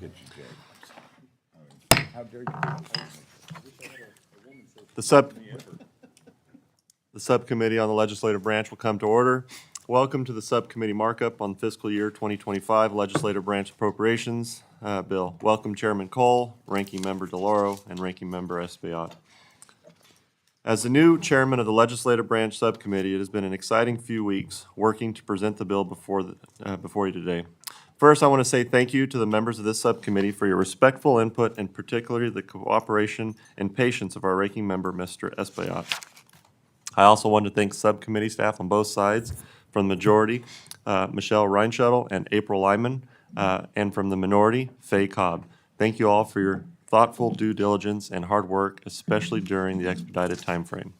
Look at you, Jay. How dare you? The subcommittee on the legislative branch will come to order. Welcome to the subcommittee markup on fiscal year 2025 legislative branch appropriations bill. Welcome Chairman Cole, Ranking Member DeLauro, and Ranking Member Espaillat. As the new chairman of the legislative branch subcommittee, it has been an exciting few weeks working to present the bill before you today. First, I want to say thank you to the members of this subcommittee for your respectful input and particularly the cooperation and patience of our ranking member, Mr. Espaillat. I also want to thank subcommittee staff on both sides, from the majority, Michelle Reinschuttle and April Lyman, and from the minority, Faye Cobb. Thank you all for your thoughtful due diligence and hard work, especially during the expedited timeframe.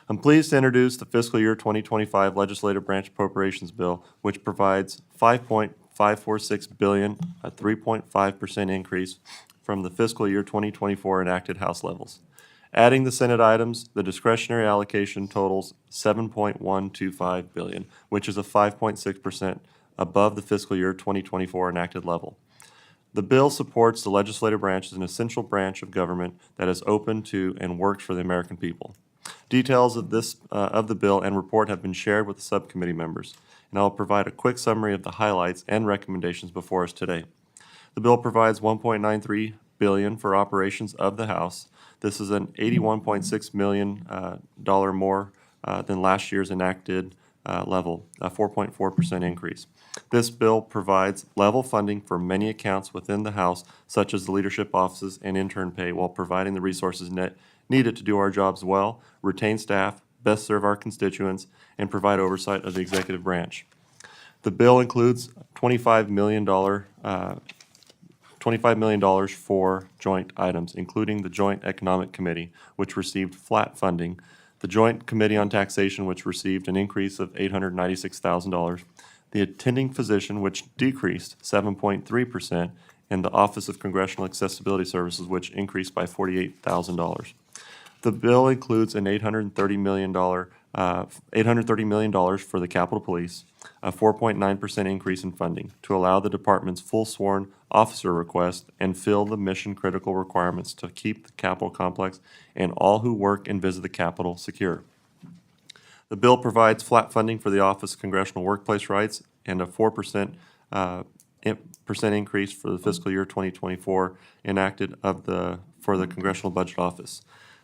I'm pleased to introduce the fiscal year 2025 legislative branch appropriations bill, which provides $5.546 billion, a 3.5% increase from the fiscal year 2024 enacted House levels. Adding the Senate items, the discretionary allocation totals $7.125 billion, which is a 5.6% above the fiscal year 2024 enacted level. The bill supports the legislative branch as an essential branch of government that is open to and works for the American people. Details of the bill and report have been shared with the subcommittee members, and I'll provide a quick summary of the highlights and recommendations before us today. The bill provides $1.93 billion for operations of the House. This is an $81.6 million more than last year's enacted level, a 4.4% increase. This bill provides level funding for many accounts within the House, such as the leadership offices and intern pay, while providing the resources needed to do our jobs well, retain staff, best serve our constituents, and provide oversight of the executive branch. The bill includes $25 million for joint items, including the Joint Economic Committee, which received flat funding, the Joint Committee on Taxation, which received an increase of $896,000, the attending physician, which decreased 7.3%, and the Office of Congressional Accessibility Services, which increased by $48,000. The bill includes an $830 million for the Capitol Police, a 4.9% increase in funding to allow the department's full sworn officer request and fill the mission-critical requirements to keep the Capitol complex and all who work and visit the Capitol secure. The bill provides flat funding for the Office of Congressional Workplace Rights and a 4% increase for the fiscal year 2024 enacted for the Congressional Budget Office.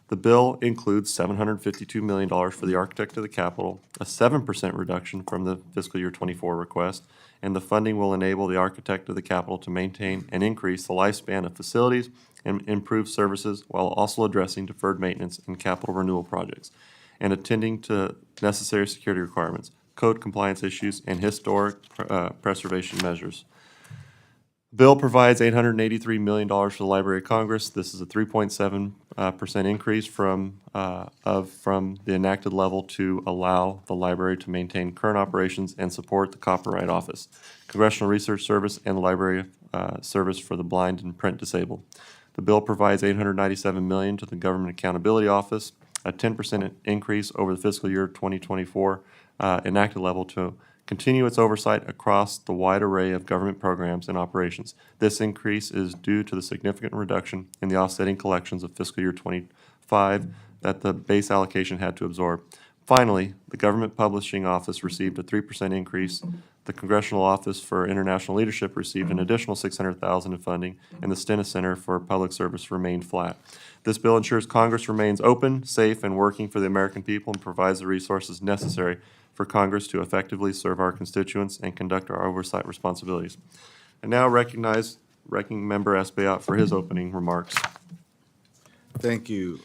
The bill includes $752 million for the Architect of the Capitol, a 7% reduction from the fiscal year 24 request, and the funding will enable the Architect of the Capitol to maintain and increase the lifespan of facilities and improve services while also addressing deferred maintenance and capital renewal projects, and attending to necessary security requirements, code compliance issues, and historic preservation measures. The bill provides $883 million for the Library of Congress. This is a 3.7% increase from the enacted level to allow the library to maintain current operations and support the Copyright Office, Congressional Research Service, and the Library Service for the Blind and Print Disabled. The bill provides $897 million to the Government Accountability Office, a 10% increase over the fiscal year 2024 enacted level to continue its oversight across the wide array of government programs and operations. This increase is due to the significant reduction in the offsetting collections of fiscal year 25 that the base allocation had to absorb. Finally, the Government Publishing Office received a 3% increase. The Congressional Office for International Leadership received an additional $600,000 in funding, and the Stennis Center for Public Service remained flat. This bill ensures Congress remains open, safe, and working for the American people and provides the resources necessary for Congress to effectively serve our constituents and conduct our oversight responsibilities. I now recognize Ranking Member Espaillat for his opening remarks. Thank you.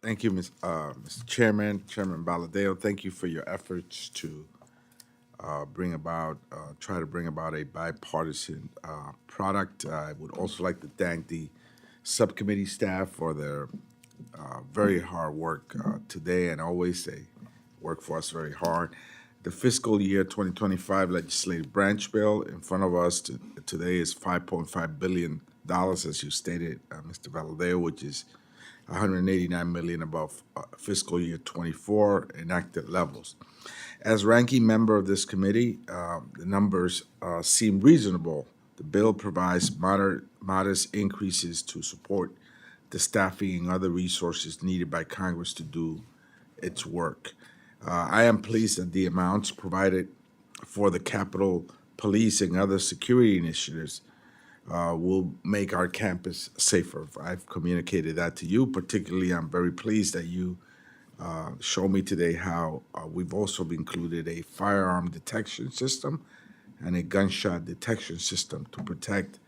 Thank you, Mr. Chairman, Chairman Valadeo. Thank you for your efforts to try to bring about a bipartisan product. I would also like to thank the subcommittee staff for their very hard work today and always. They work for us very hard. The fiscal year 2025 legislative branch bill in front of us today is $5.5 billion, as you stated, Mr. Valadeo, which is $189 million above fiscal year 24 enacted levels. As ranking member of this committee, the numbers seem reasonable The bill provides modest increases to support the staffing and other resources needed by Congress to do its work. I am pleased that the amounts provided for the Capitol Police and other security initiatives will make our campus safer. I've communicated that to you. Particularly, I'm very pleased that you showed me today how we've also included a firearm detection system and a gunshot detection system to protect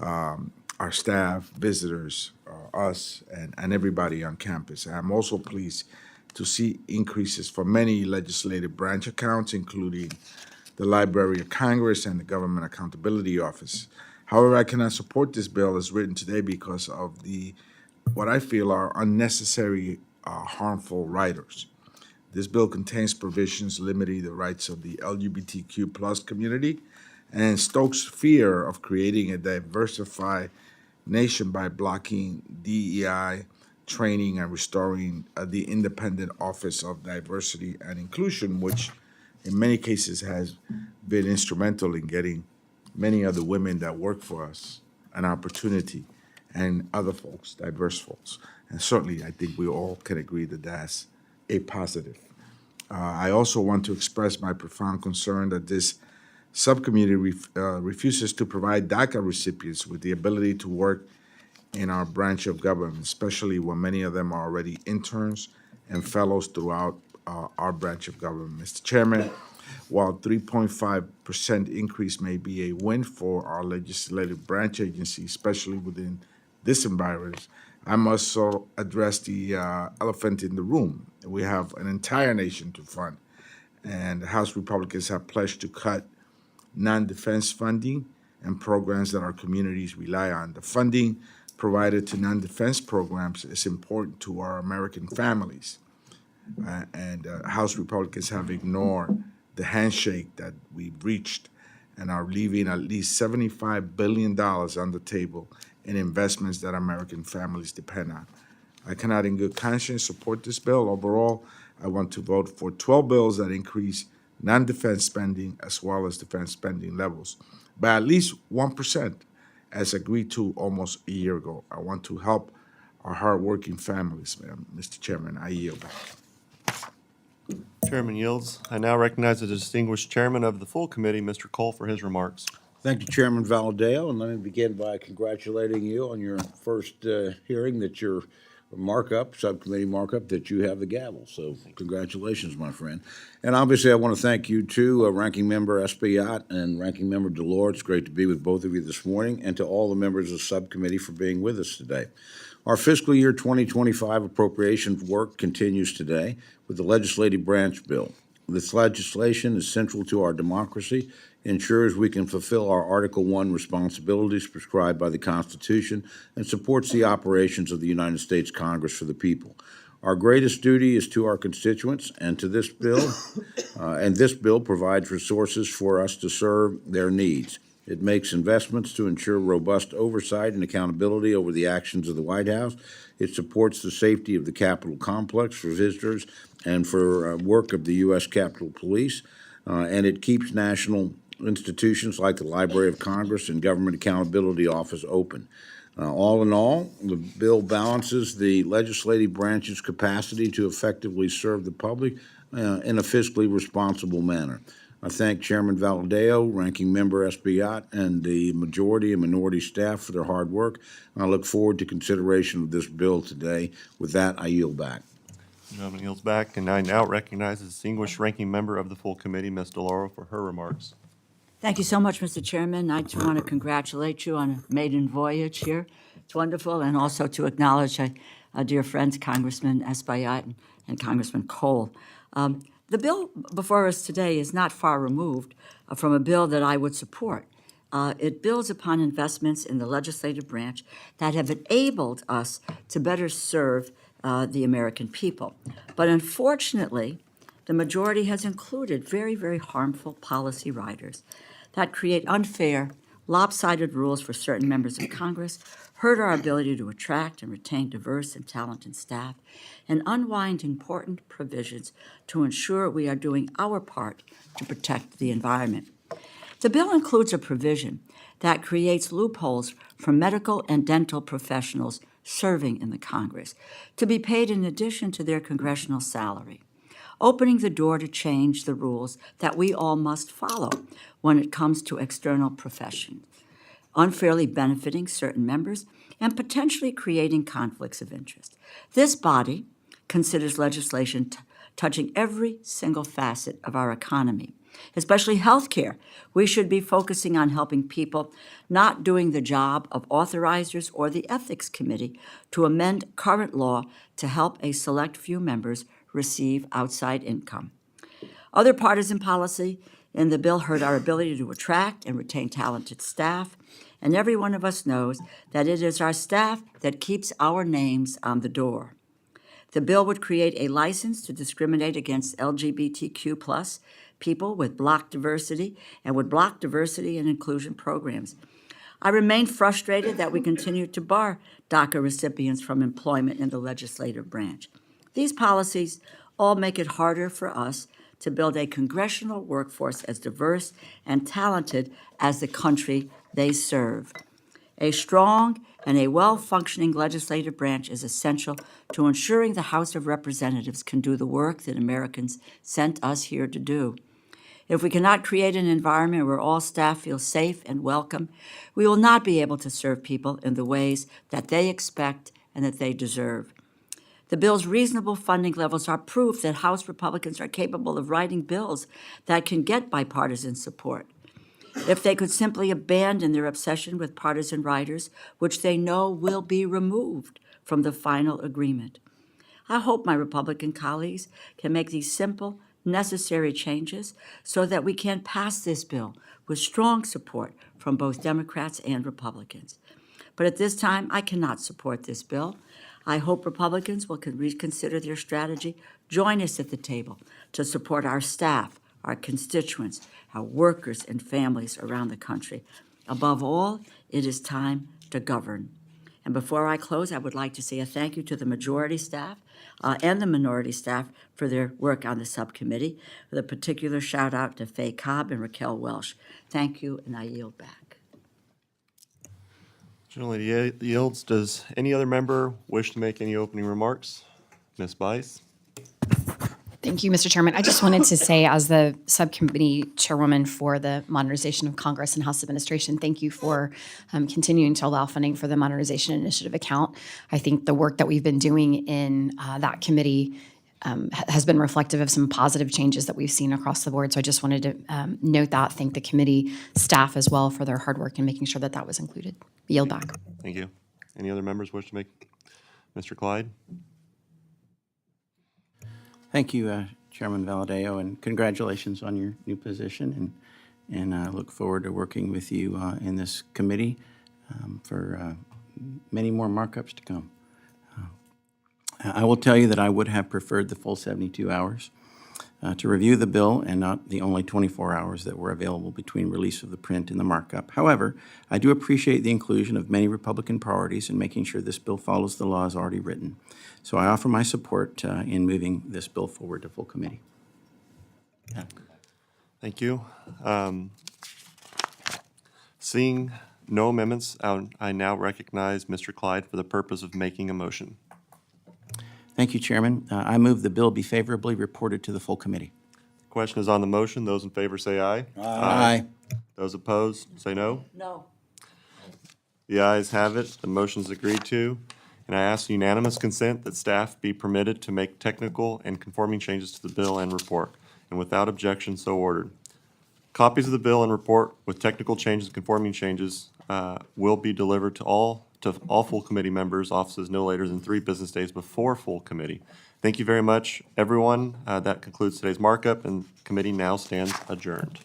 our staff, visitors, us, and everybody on campus. I'm also pleased to see increases for many legislative branch accounts, including the Library of Congress and the Government Accountability Office. However, I cannot support this bill as written today because of the what I feel are unnecessary, harmful riders. This bill contains provisions limiting the rights of the LGBTQ plus community and stokes fear of creating a diversified nation by blocking DEI training and restoring the Independent Office of Diversity and Inclusion, which in many cases has been instrumental in getting many of the women that work for us an opportunity, and other folks, diverse folks. And certainly, I think we all can agree that that's a positive. I also want to express my profound concern that this subcommittee refuses to provide DACA recipients with the ability to work in our branch of government, especially when many of them are already interns and fellows throughout our branch of government. Mr. Chairman, while 3.5% increase may be a win for our legislative branch agency, especially within this environment, I must also address the elephant in the room. We have an entire nation to fund, and the House Republicans have pledged to cut non-defense funding and programs that our communities rely on. The funding provided to non-defense programs is important to our American families, and House Republicans have ignored the handshake that we've reached and are leaving at least $75 billion on the table in investments that American families depend on. I cannot in good conscience support this bill. Overall, I want to vote for 12 bills that increase non-defense spending as well as defense spending levels by at least 1%, as agreed to almost a year ago. I want to help our hardworking families, Mr. Chairman. I yield back. Chairman yields. I now recognize the distinguished chairman of the full committee, Mr. Cole, for his remarks. Thank you, Chairman Valadeo, and let me begin by congratulating you on your first hearing that your markup, subcommittee markup, that you have the gavel. So congratulations, my friend. And obviously, I want to thank you too, Ranking Member Espaillat and Ranking Member Delors. It's great to be with both of you this morning, and to all the members of the subcommittee for being with us today. Our fiscal year 2025 appropriations work continues today with the legislative branch bill. This legislation is central to our democracy, ensures we can fulfill our Article 1 responsibilities prescribed by the Constitution, and supports the operations of the United States Congress for the people. Our greatest duty is to our constituents and to this bill, and this bill provides resources for us to serve their needs. It makes investments to ensure robust oversight and accountability over the actions of the White House. It supports the safety of the Capitol complex for visitors and for work of the U.S. Capitol Police, and it keeps national institutions like the Library of Congress and Government Accountability Office open. All in all, the bill balances the legislative branch's capacity to effectively serve the public in a fiscally responsible manner. I thank Chairman Valadeo, Ranking Member Espaillat, and the majority and minority staff for their hard work. I look forward to consideration of this bill today. With that, I yield back. The gentleman yields back, and I now recognize the distinguished ranking member of the full committee, Ms. DeLauro, for her remarks. Thank you so much, Mr. Chairman. I just want to congratulate you on a maiden voyage here. It's wonderful, and also to acknowledge our dear friends, Congressman Espaillat and Congressman Cole. The bill before us today is not far removed from a bill that I would support. It builds upon investments in the legislative branch that have enabled us to better serve the American people. But unfortunately, the majority has included very, very harmful policy riders that create unfair, lopsided rules for certain members of Congress, hurt our ability to attract and retain diverse and talented staff, and unwind important provisions to ensure we are doing our part to protect the environment. The bill includes a provision that creates loopholes for medical and dental professionals serving in the Congress to be paid in addition to their congressional salary, opening the door to change the rules that we all must follow when it comes to external professions, unfairly benefiting certain members and potentially creating conflicts of interest. This body considers legislation touching every single facet of our economy, especially healthcare. We should be focusing on helping people, not doing the job of authorizers or the Ethics Committee to amend current law to help a select few members receive outside income. Other partisan policy in the bill hurt our ability to attract and retain talented staff, and every one of us knows that it is our staff that keeps our names on the door. The bill would create a license to discriminate against LGBTQ+ people with block diversity and would block diversity and inclusion programs. I remain frustrated that we continue to bar DACA recipients from employment in the legislative branch. These policies all make it harder for us to build a congressional workforce as diverse and talented as the country they serve. A strong and a well-functioning legislative branch is essential to ensuring the House of Representatives can do the work that Americans sent us here to do. If we cannot create an environment where all staff feel safe and welcome, we will not be able to serve people in the ways that they expect and that they deserve. The bill's reasonable funding levels are proof that House Republicans are capable of writing bills that can get bipartisan support. If they could simply abandon their obsession with partisan writers, which they know will be removed from the final agreement. I hope my Republican colleagues can make these simple, necessary changes so that we can pass this bill with strong support from both Democrats and Republicans. But at this time, I cannot support this bill. I hope Republicans will reconsider their strategy, join us at the table to support our staff, our constituents, our workers and families around the country. Above all, it is time to govern. And before I close, I would like to say a thank you to the majority staff and the minority staff for their work on the subcommittee, with a particular shout out to Faye Cobb and Raquel Welsh. Thank you, and I yield back. Generally yields. Does any other member wish to make any opening remarks? Ms. Bice? Thank you, Mr. Chairman. I just wanted to say, as the subcommittee chairwoman for the modernization of Congress and House Administration, thank you for continuing to allow funding for the Modernization Initiative account. I think the work that we've been doing in that committee has been reflective of some positive changes that we've seen across the board. So I just wanted to note that, thank the committee staff as well for their hard work in making sure that that was included. Yield back. Thank you. Any other members wish to make? Mr. Clyde? Thank you, Chairman Valadeo, and congratulations on your new position. And I look forward to working with you in this committee for many more markups to come. I will tell you that I would have preferred the full 72 hours to review the bill and not the only 24 hours that were available between release of the print and the markup. However, I do appreciate the inclusion of many Republican priorities in making sure this bill follows the laws already written. So I offer my support in moving this bill forward to full committee. Yeah. Thank you. Seeing no amendments, I now recognize Mr. Clyde for the purpose of making a motion. Thank you, Chairman. I move the bill be favorably reported to the full committee. Question is on the motion. Those in favor say aye. Aye. Those opposed say no. No. The ayes have it. The motion is agreed to. And I ask unanimous consent that staff be permitted to make technical and conforming changes to the bill and report, and without objection, so ordered. Copies of the bill and report with technical changes and conforming changes will be delivered to all full committee members' offices no later than 3 business days before full committee. Thank you very much, everyone. That concludes today's markup, and committee now stands adjourned.